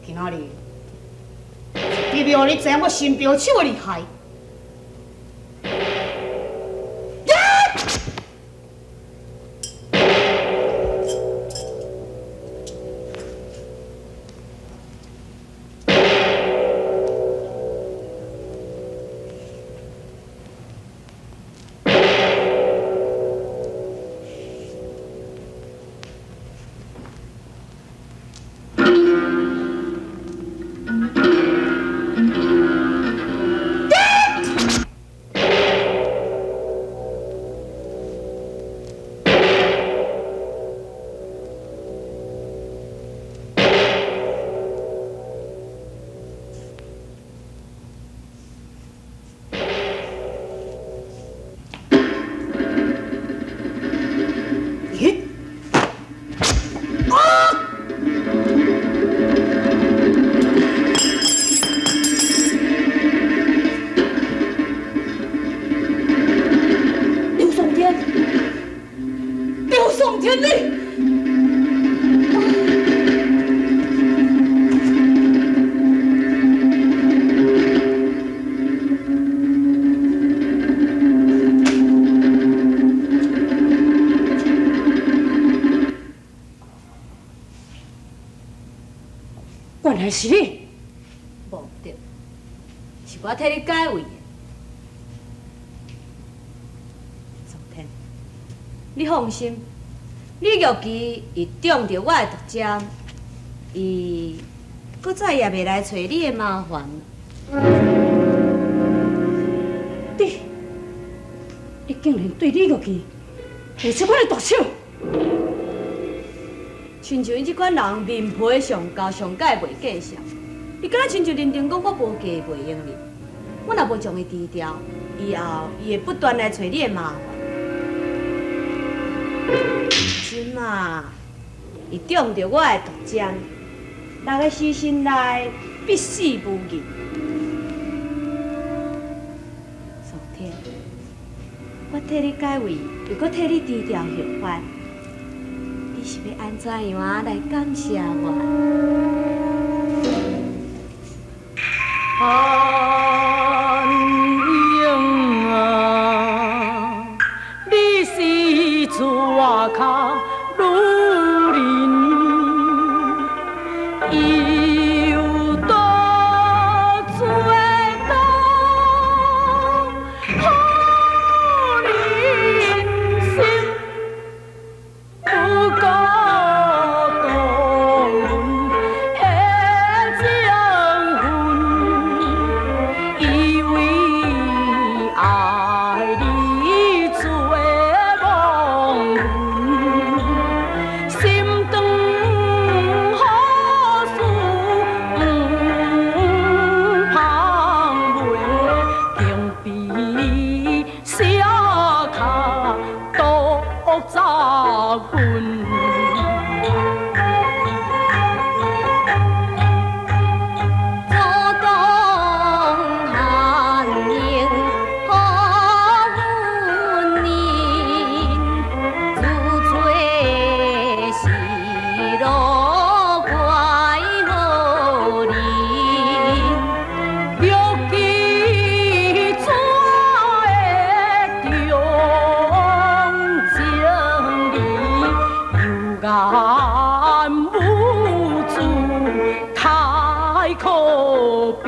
去哪里？代表你知影我新标手的厉害。原来是你，无对，是我替你解围的。宋天，你放心，李玉琪伊中着我的毒针，伊搁再也袂来找你的麻烦。你竟然对李玉琪下这款的毒手！亲像伊这款人面皮上厚，上界袂计数。你敢若亲像认真讲我无嫁袂用哩？我若无将伊低调，以后伊会不断来找你的麻烦。真嘛，伊中着我的毒针，6个时辰内必死无疑。宋天，我替你解围，又搁替你低调下番。你是要安怎样来感谢我？安英啊，你是厝外脚女人，又多做到好人心。不过当阮的情分，以为爱你做梦魂，心肠好事芳袂，竟比小脚独杂棍。眼无珠太可悲，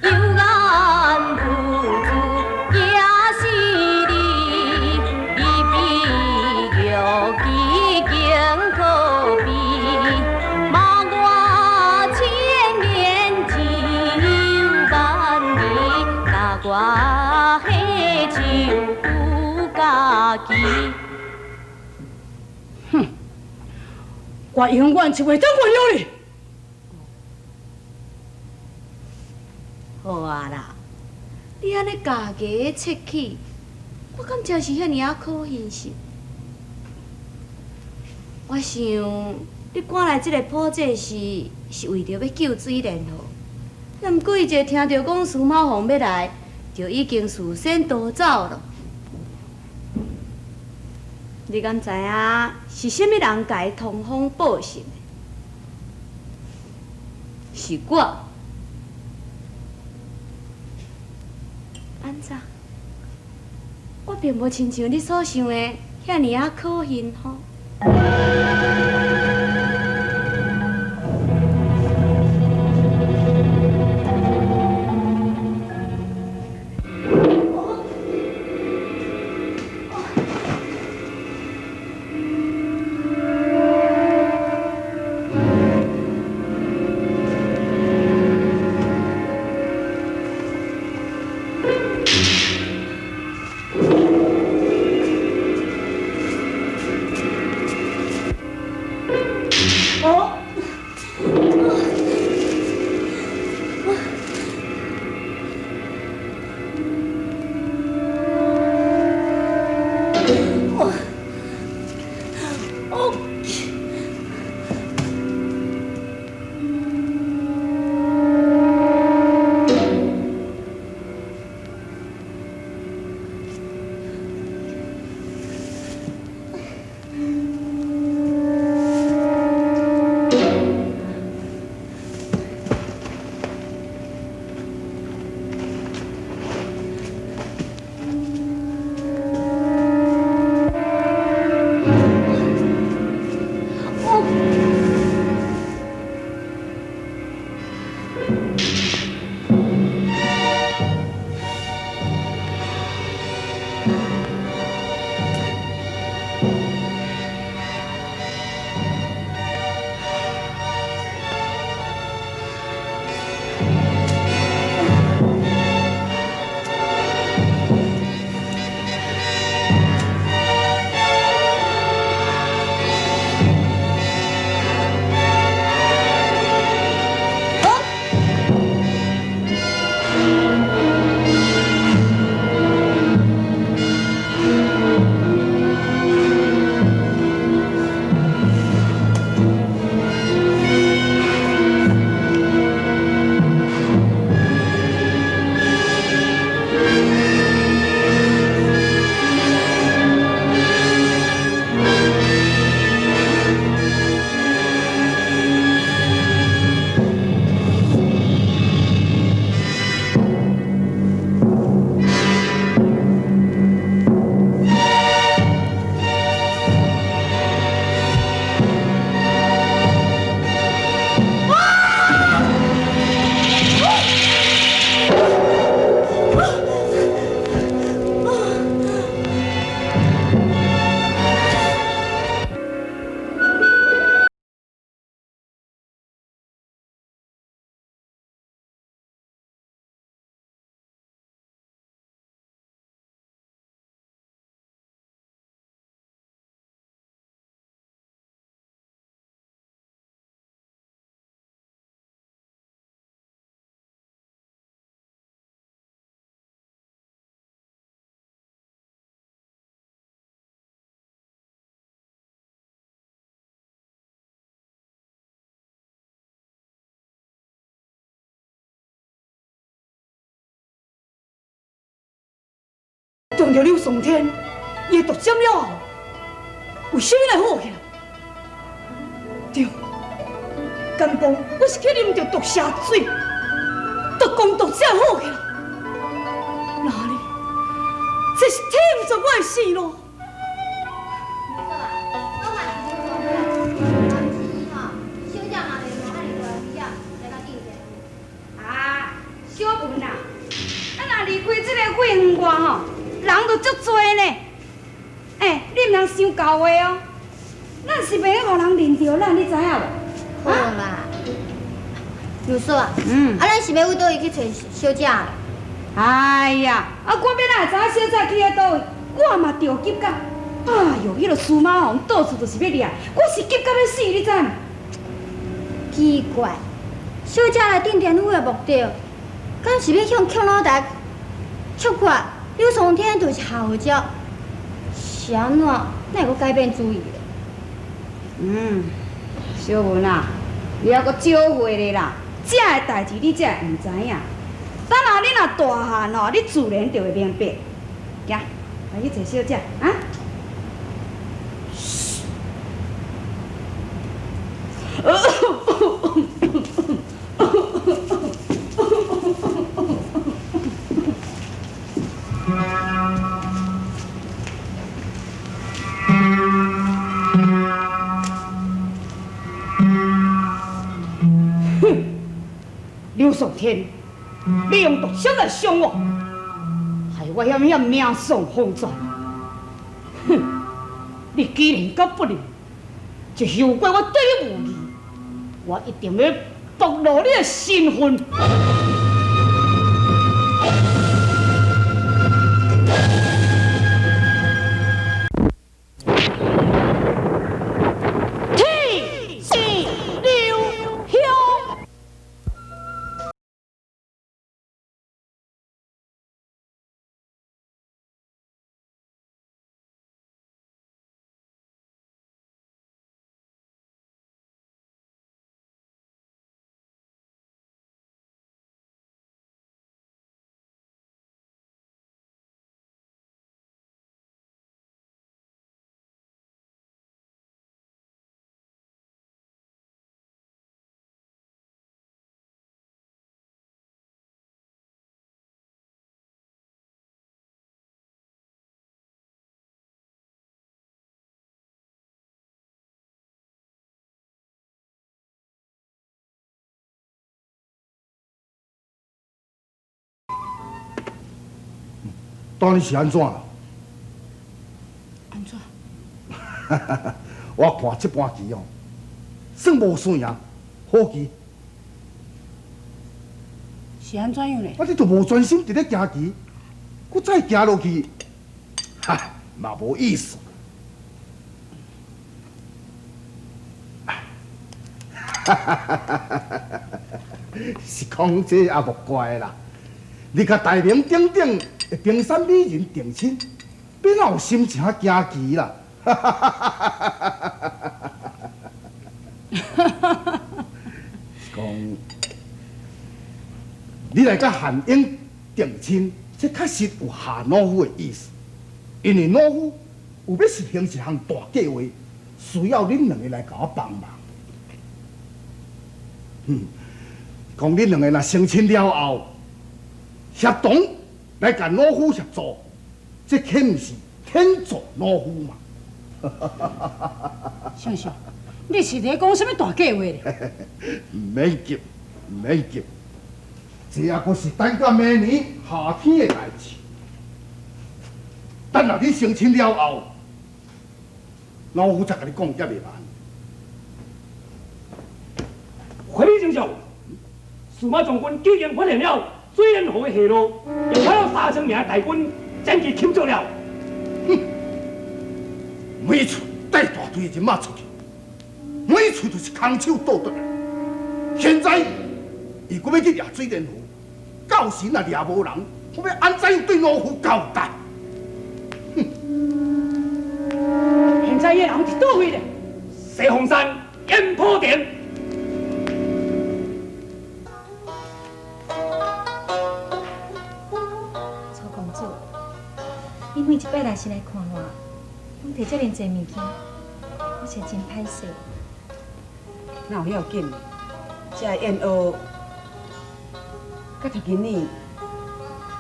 有眼无珠也是你，你比玉琪更可悲。骂我千年只万年，拿我黑手不家己。哼！我永远就袂当原谅你。好啊啦，你安尼家家切起，我敢真是遐尔可现实。我想你赶来这个普济市，是为着要救水莲河。也毋过伊一听到讲司马凤要来，就已经事先逃走了。你敢知影是虾米人甲伊通风报信的？是我。安怎？我并无亲像你所想的遐尼啊可幸吼。中着柳松天，伊毒针了后，为什么来好起来？对，甘公我是去啉着毒蛇水，毒公毒才好起来。哪里？这是天不作我的死路。小文啊，咱若离开这个桂园外吼，人就足多呢。你毋通想高话哦，咱是袂互人认着咱，你知影无？好啦，刘叔啊，咱是要为倒位去找小姐嘞？哎呀，我要哪会知影小姐去遐倒位？我嘛着急到，哎哟，迄个司马王到处就是要掠，我是急到要死，你知无？奇怪，小姐来订电话的目的，敢是要向曲老大触发柳松天就是号召，是安怎？哪会改变主意嘞？小文啊，你还阁少会咧啦，这个代志你才会毋知影。等下你若大汉吼，你自然就会明白。行，来去找小姐啊！啊，小文啊，你要搁招回来啦？这个代志你才会毋知影。等下你若大汉哦，你自然就会明白。啊，你若大汉哦，你自然就会明白。来，你去找小姐。啊，小文啊，你要搁招回来啦？这个代志你才会毋知影。刘崇天利用毒枭来伤我，害我险命丧荒川。哼！你既然敢不仁，就休怪我对你无义，我一定要暴露你的身份。当然是安怎啦？安怎？我看这盘棋哦，算无算啊，好棋。是安怎样嘞？啊，你就无专心伫咧行棋，佮再行落去，哈，嘛无意思。是讲这也无怪啦。你甲大名鼎鼎的冰山美人定亲，变哪有心情行棋啦？是讲，你来甲韩英定亲，这确实有下懦夫的意思。因为懦夫有要实行一项大计划，需要恁两个来甲我帮忙。讲恁两个若成亲了后，协同来甲懦夫协助，这岂毋是天助懦夫嘛？想想，你是在讲什么大计划咧？唔免急，唔免急，这也阁是等到明年夏天的代志。等若你成亲了后，老夫再甲你讲，也未晚。回礼丞相，司马将军既然发现了水莲河的下落，又派了3,000名大军将其擒捉了。哼！每处带大队人马出去，每处都是空手倒转来。现在，伊阁要去掠水莲河，到时若掠无人，我要安怎样对老夫交代？现在的人伫倒位咧？西凤山烟波店。曹公主，你每一摆来是来看我，拢摕遮尔济物件，我是真歹势。哪有要紧？这燕鸥，甲头今年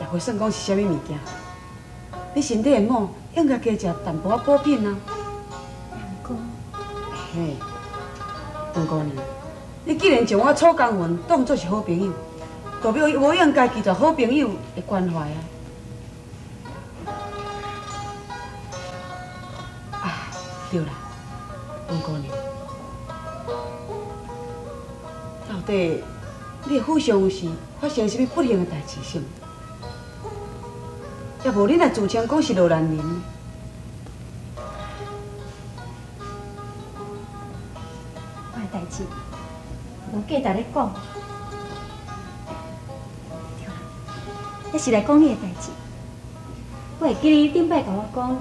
也会算讲是啥物物件？你身体会好，应该加食淡薄仔补品啊。杨公，嘿，杨姑娘，你既然将我楚江云当作是好朋友，代表无应该拒绝好朋友的关怀啊。啊，对啦，杨姑娘，到底你的府上有是发生什么不幸的代志啥？也无你来自称讲是罗兰人。我的代志，无假逐咧讲。对啦，也是来讲你的代志。我会记你顶摆甲我讲，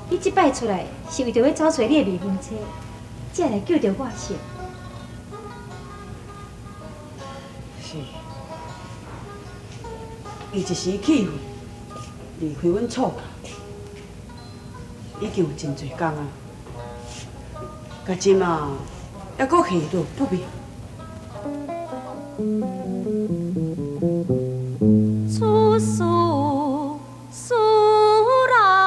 你即摆出来是为着要找找你的未婚妻，才来救着我是。是，伊一时气愤，离开阮厝家，已经有真侪工啊。甲今嘛，还阁下落不明。出苏苏郎。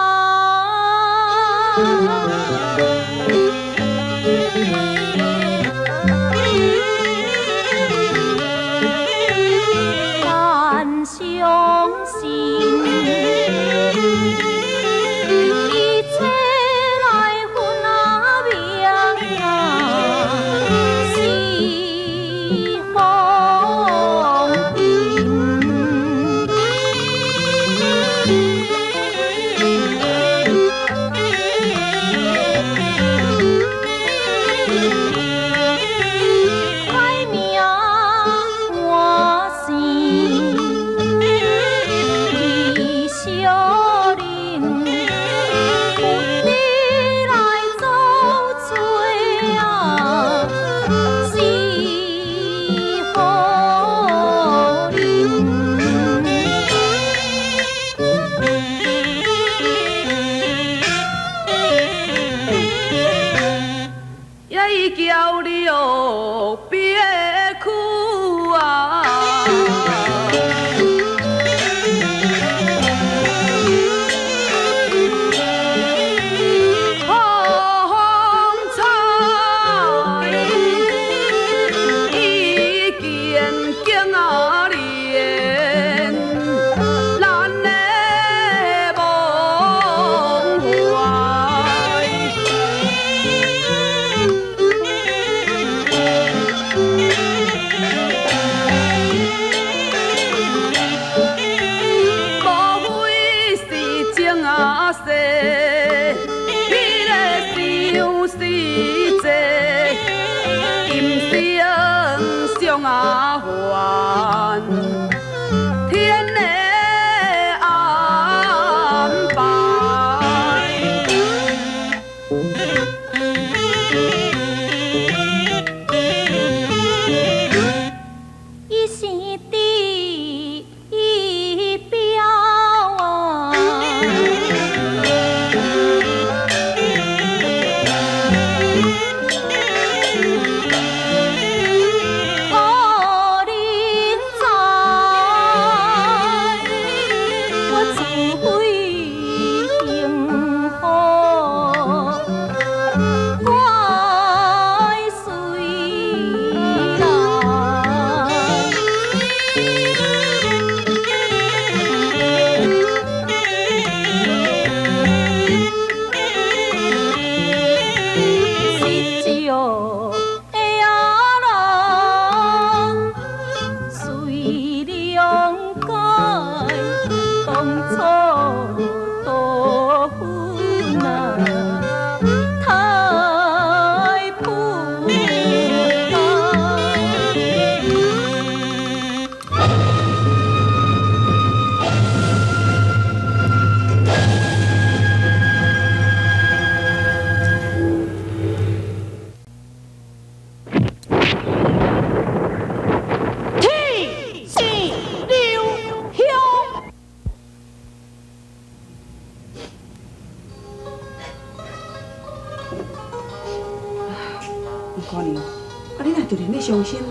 姑娘，啊，你哪突然咧伤心呢？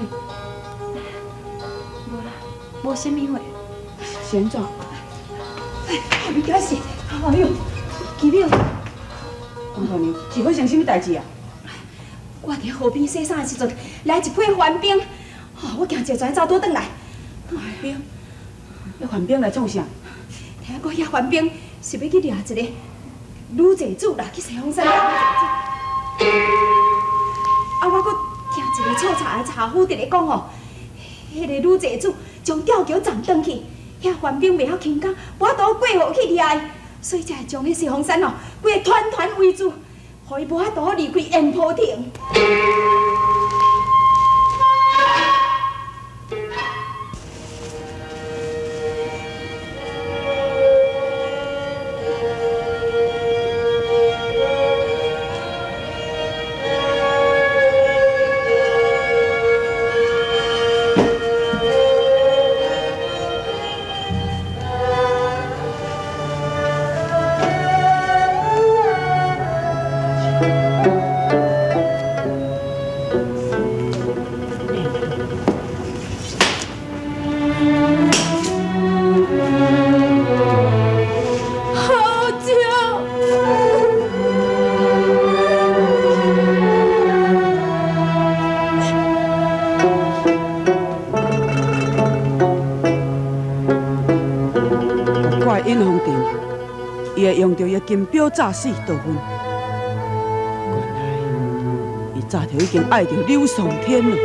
无啦，无啥物话。是安怎？你假是，哎呦，奇妙！王姑娘，是发生什么代志啊？我伫河边洗衫的时阵，来一批寒冰，我惊一转走倒转来。寒冰，要寒冰来创啥？听讲遐寒冰是要去掠一个女债主啦，去西风山掠女债主。啊，我搁听一个错查的查夫伫咧讲哦，迄个女债主将吊桥站转去，遐寒冰袂晓轻工，我都过河去掠的，所以才会将迄西风山哦，规个团团围住，互伊无法度离开燕坡亭。尹凤亭，伊会用着伊金表诈死倒分，原来伊早就已经爱着柳霜天了。